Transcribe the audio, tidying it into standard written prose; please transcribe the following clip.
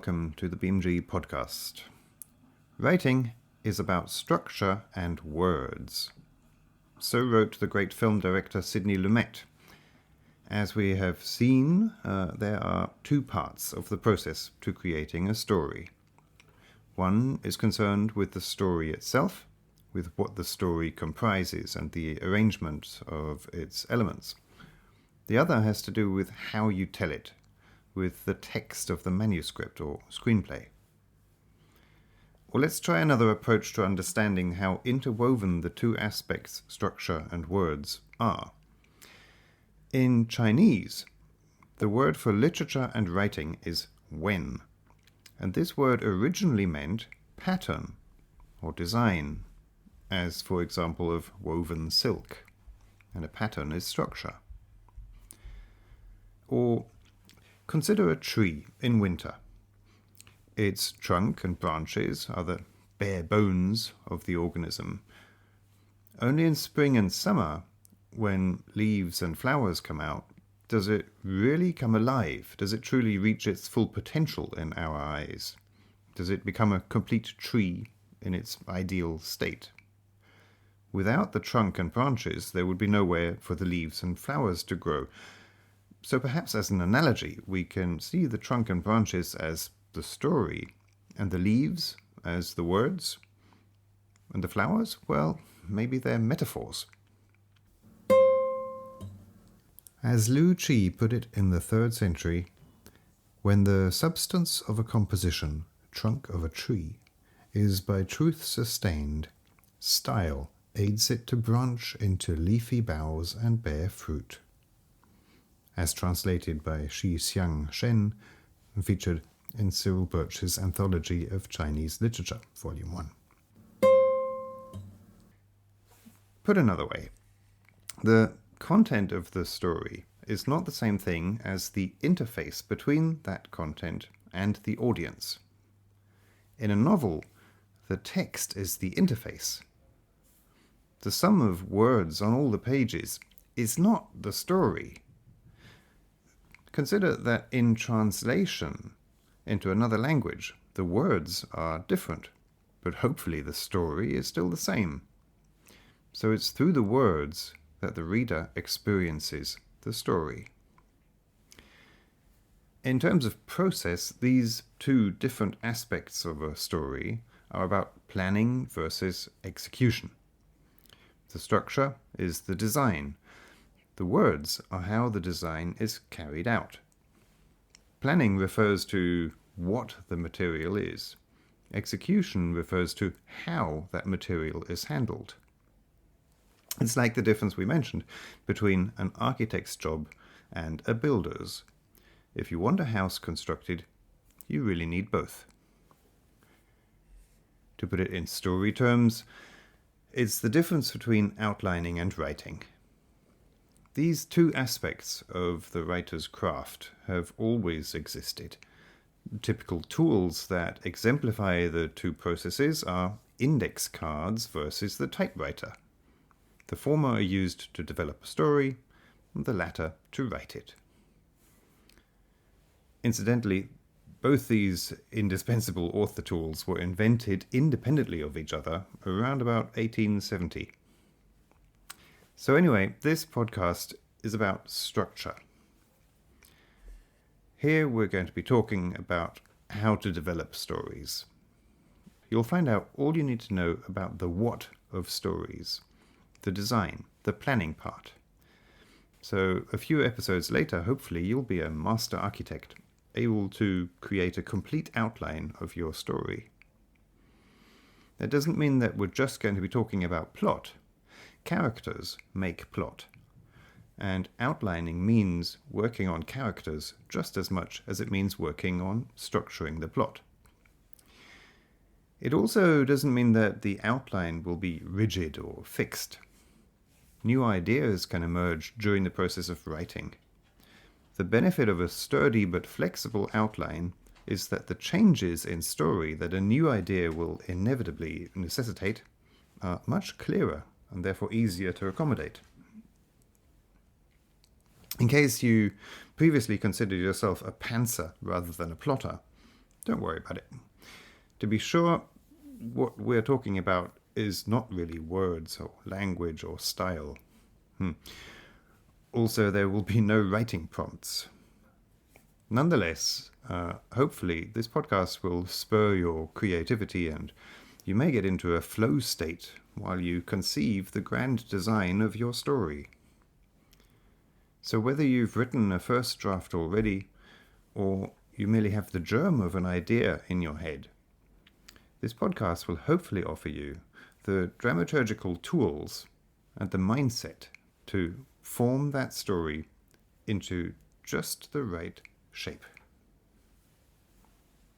welcome to the BMG podcast. Writing is about structure and words. So wrote the great film director Sidney Lumet. As we have seen, there are two parts of the process to creating a story. One is concerned with the story itself, with what the story comprises and the arrangement of its elements. The other has to do with how you tell it, with the text of the manuscript or screenplay. Well, let's try another approach to understanding how interwoven the two aspects, structure and words, are. In Chinese, the word for literature and writing is wen, and this word originally meant pattern or design, as for example of woven silk, and a pattern is structure. Or consider a tree in winter. Its trunk and branches are the bare bones of the organism. Only in spring and summer, when leaves and flowers come out, does it really come alive? Does it truly reach its full potential in our eyes? Does it become a complete tree in its ideal state? Without the trunk and branches, there would be nowhere for the leaves and flowers to grow. So perhaps as an analogy, we can see the trunk and branches as the story, and the leaves as the words, and the flowers, well, maybe they're metaphors. As Lu Chi put it in the 3rd century, when the substance of a composition, trunk of a tree, is by truth sustained, style aids it to branch into leafy boughs and bear fruit. As translated by Shi Xiang Shen, featured in Cyril Birch's Anthology of Chinese Literature, Volume 1. Put another way, the content of the story is not the same thing as the interface between that content and the audience. In a novel, the text is the interface. The sum of words on all the pages is not the story. Consider that in translation into another language, the words are different, but hopefully the story is still the same. So it's through the words that the reader experiences the story. In terms of process, these two different aspects of a story are about planning versus execution. The structure is the design. The words are how the design is carried out. Planning refers to what the material is. Execution refers to how that material is handled. It's like the difference we mentioned between an architect's job and a builder's. If you want a house constructed, you really need both. To put it in story terms, it's the difference between outlining and writing. These two aspects of the writer's craft have always existed. Typical tools that exemplify the two processes are index cards versus the typewriter. The former are used to develop a story, and the latter to write it. Incidentally, both these indispensable author tools were invented independently of each other around about 1870. So anyway, this podcast is about structure. Here we're going to be talking about how to develop stories. You'll find out all you need to know about the what of stories, the design, the planning part. So a few episodes later, hopefully you'll be a master architect, able to create a complete outline of your story. That doesn't mean that we're just going to be talking about plot. Characters make plot, and outlining means working on characters just as much as it means working on structuring the plot. It also doesn't mean that the outline will be rigid or fixed. New ideas can emerge during the process of writing. The benefit of a sturdy but flexible outline is that the changes in story that a new idea will inevitably necessitate are much clearer and therefore easier to accommodate. In case you previously considered yourself a pantser rather than a plotter, don't worry about it. To be sure, what we're talking about is not really words or language or style. Also, there will be no writing prompts. Nonetheless, hopefully this podcast will spur your creativity and you may get into a flow state while you conceive the grand design of your story. So whether you've written a first draft already, or you merely have the germ of an idea in your head, this podcast will hopefully offer you the dramaturgical tools and the mindset to form that story into just the right shape.